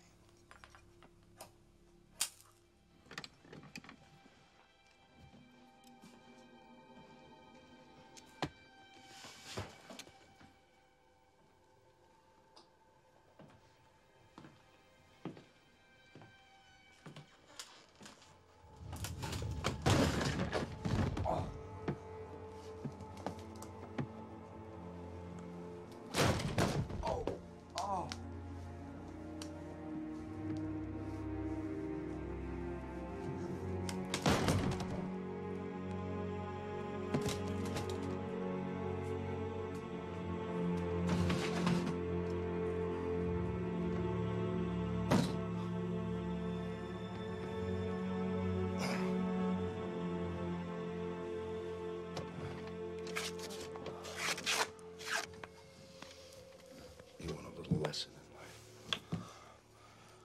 Lesson in life.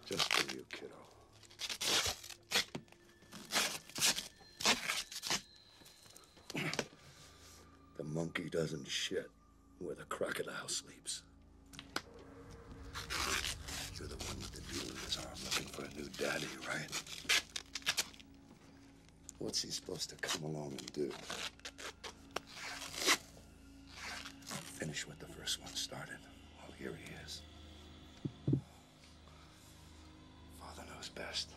Just for you, kiddo. The monkey doesn't shit where the crocodile sleeps. You're the one with the needle in his arm looking for a new daddy, right? What's he supposed to come along and do? Finish what the first one started. Well, here he is. Father knows best.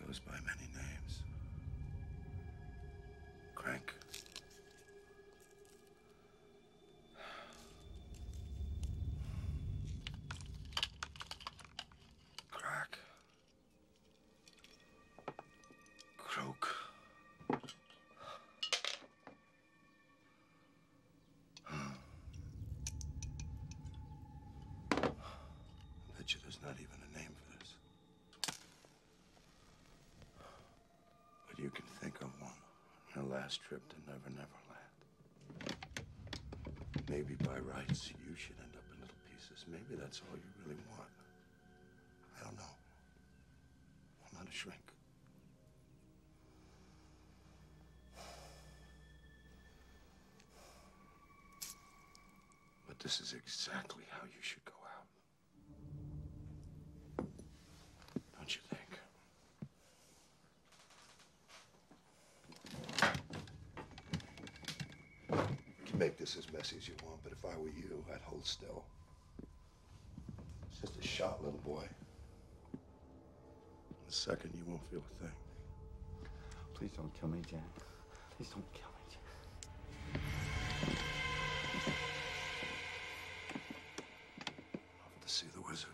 Goes by many names. Crank. Crack. Croak. I bet you there's not even a name for this. But you can think of one. Your last trip to Never Never Land. Maybe by rights, you should end up in little pieces. Maybe that's all you really want. I don't know. I'm not a shrink. But this is exactly how you should go out. Don't you think? You can make this as messy as you want, but if I were you, I'd hold still. It's just a shot, little boy. the second, you won't feel a thing. Please don't kill me, Jack. Please don't kill me, Jack. Off to see the wizard.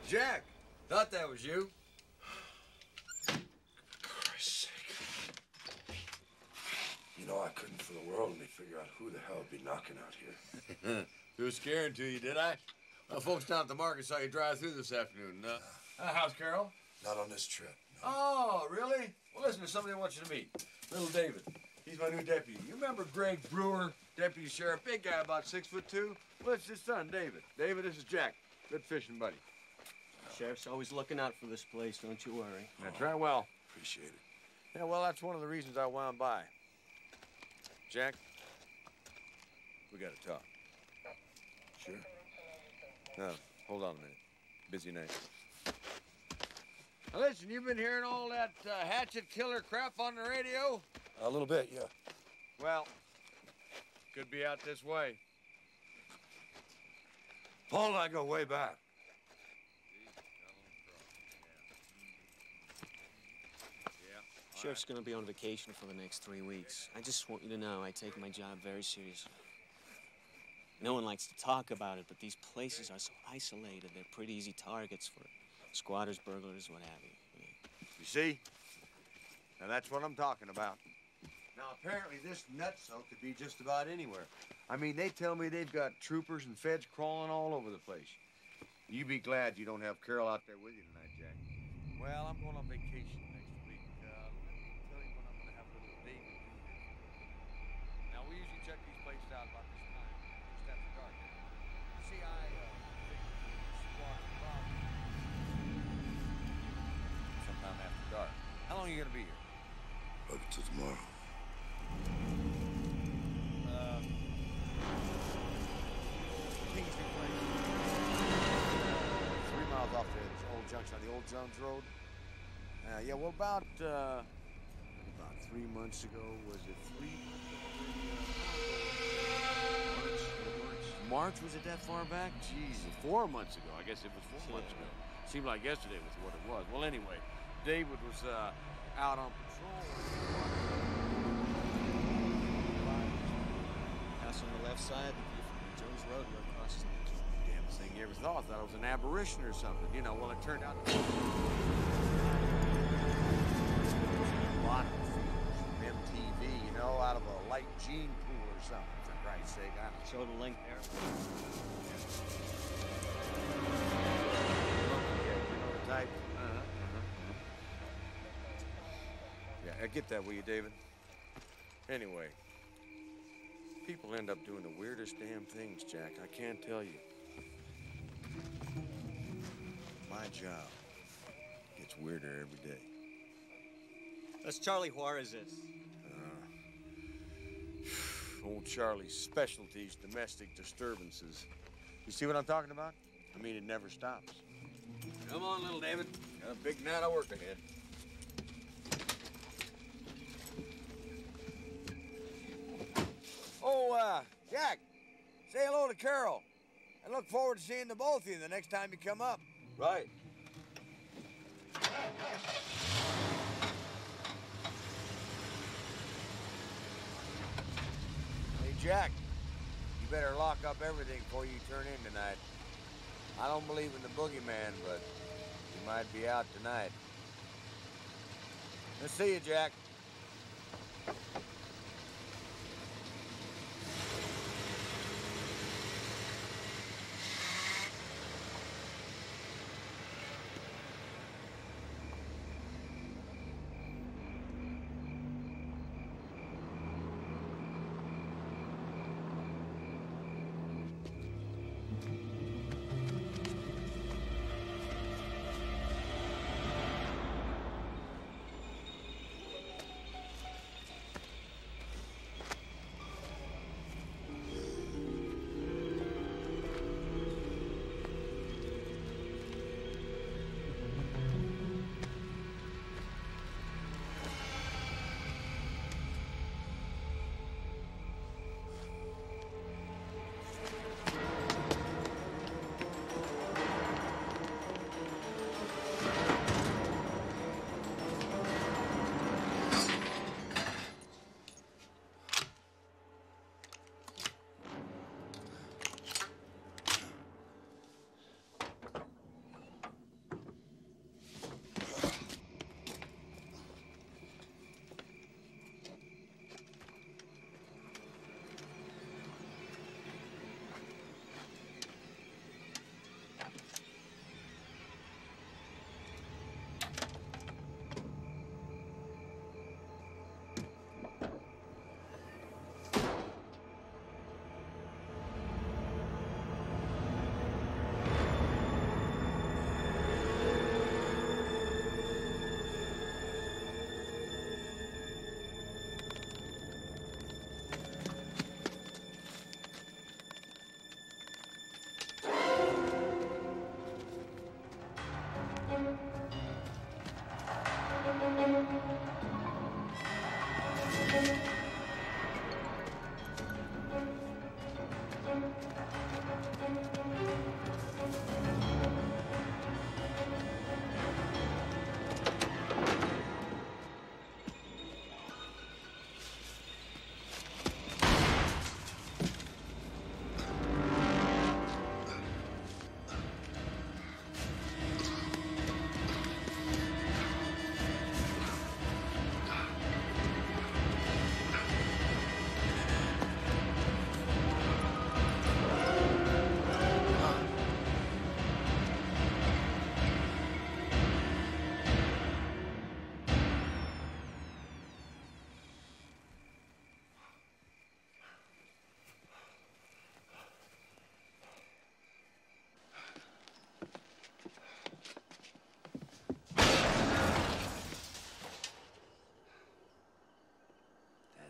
Jack, thought that was you. For Christ's sake. You know, I couldn't for the world let me figure out who the hell would be knocking out here. Too scaring to you, did I? Well, folks down at the market saw you drive through this afternoon. How's Carol? Not on this trip. No. Oh, really? Well, listen, there's somebody I want you to meet. Little David. He's my new deputy. You remember Greg Brewer, deputy sheriff? Big guy, about 6'2". Well, it's his son, David. David, this is Jack. Good fishing buddy. Sheriff's always looking out for this place, don't you worry. That's right, well. Appreciate it. Yeah, well, that's one of the reasons I wound by. Jack, we gotta talk. Sure. No, hold on a minute. Busy night. Now listen, you've been hearing all that hatchet killer crap on the radio? A little bit, yeah. Well, could be out this way. Paul and I go way back. Sheriff's gonna be on vacation for the next 3 weeks. I just want you to know I take my job very seriously. No one likes to talk about it, but these places are so isolated, they're pretty easy targets for squatters, burglars, what have you. You see? Now that's what I'm talking about. Now apparently this nutso could be just about anywhere. I mean, they tell me they've got troopers and feds crawling all over the place. You be glad you don't have Carol out there with you tonight, Jack. Well, I'm going on vacation next week. Let me tell you when I'm going to have little David do this. Now, we usually check these places out about this time, just after dark. You see, I squat probably sometime after dark. How long are you going to be here? Up until tomorrow. Kingsley Place. 3 miles off the old junction on the Old Jones Road. Yeah, well, about 3 months ago, was it 3? March? Was it that far back? Jeez, 4 months ago. I guess it was 4 months ago. Seemed like yesterday was what it was. Well, anyway, David was out on patrol. House on the left side, Jones Road, you're across the street. Damnest thing you ever thought. I thought it was an apparition or something. You know, well, it turned out to be a lot of feeds from MTV, you know, out of a light gene pool or something, for Christ's sake. I don't know. Show the link there. You know the type? Yeah, get that, will you, David? Anyway, people end up doing the weirdest damn things, Jack. I can't tell you. My job gets weirder every day. That's Charlie Juarez's. Old Charlie's specialties, domestic disturbances. You see what I'm talking about? I mean, it never stops. Come on, little David. Got a big night of work ahead. Oh, Jack, say hello to Carol. I look forward to seeing the both of you the next time you come up. Right. Hey, Jack, you better lock up everything before you turn in tonight. I don't believe in the boogeyman, but he might be out tonight. Let's see you, Jack.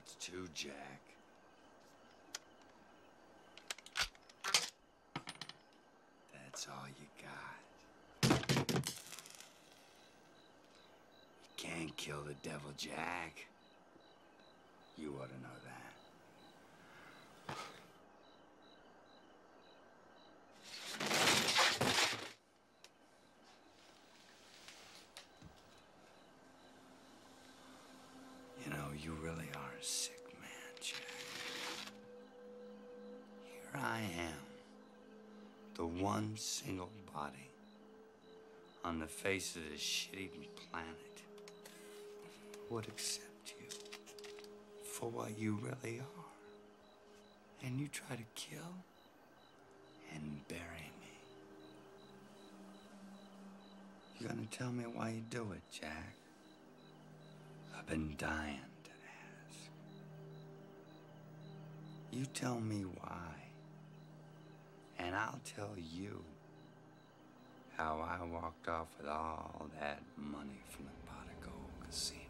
That's two, Jack. That's all you got. You can't kill the devil, Jack. You ought to know that. You know, you really are a sick man, Jack. Here I am, the one single body on the face of this shit-eating planet who would accept you for what you really are. And you try to kill and bury me. You gonna tell me why you do it, Jack? I've been dying to ask. You tell me why, and I'll tell you how I walked off with all that money from the Pot of Gold Casino.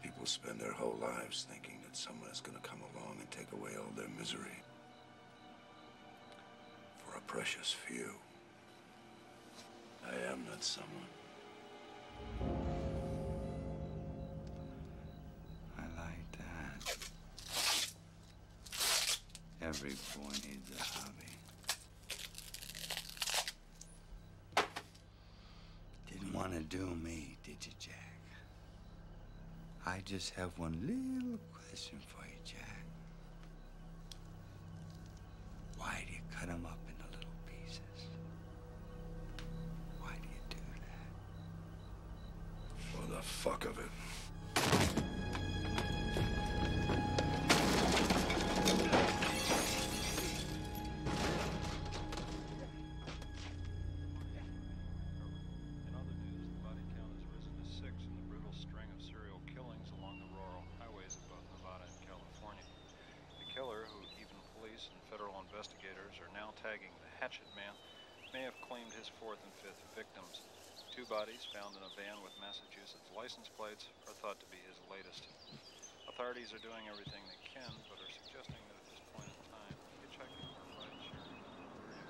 People spend their whole lives thinking that someone is going to come along and take away all their misery. For a precious few, I am that someone. I like that. Every boy needs a hobby. Didn't want to do me, did you, Jack? I just have one little question for you, Jack. Why do you cut them up into little pieces? Why do you do that? For the fuck of it. Investigators are now tagging the Hatchet Man, may have claimed his fourth and fifth victims. Two bodies found in a van with Massachusetts license plates are thought to be his latest. Authorities are doing everything they can, but are suggesting that at this point in time, hitchhiking or ride sharing is an area.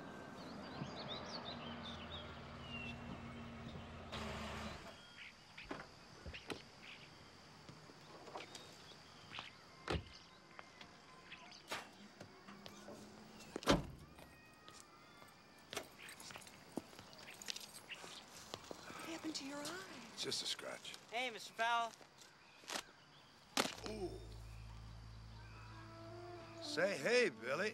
What happened to your eye? It's just a scratch. Hey, Mr. Powell. Ooh. Say hey, Billy.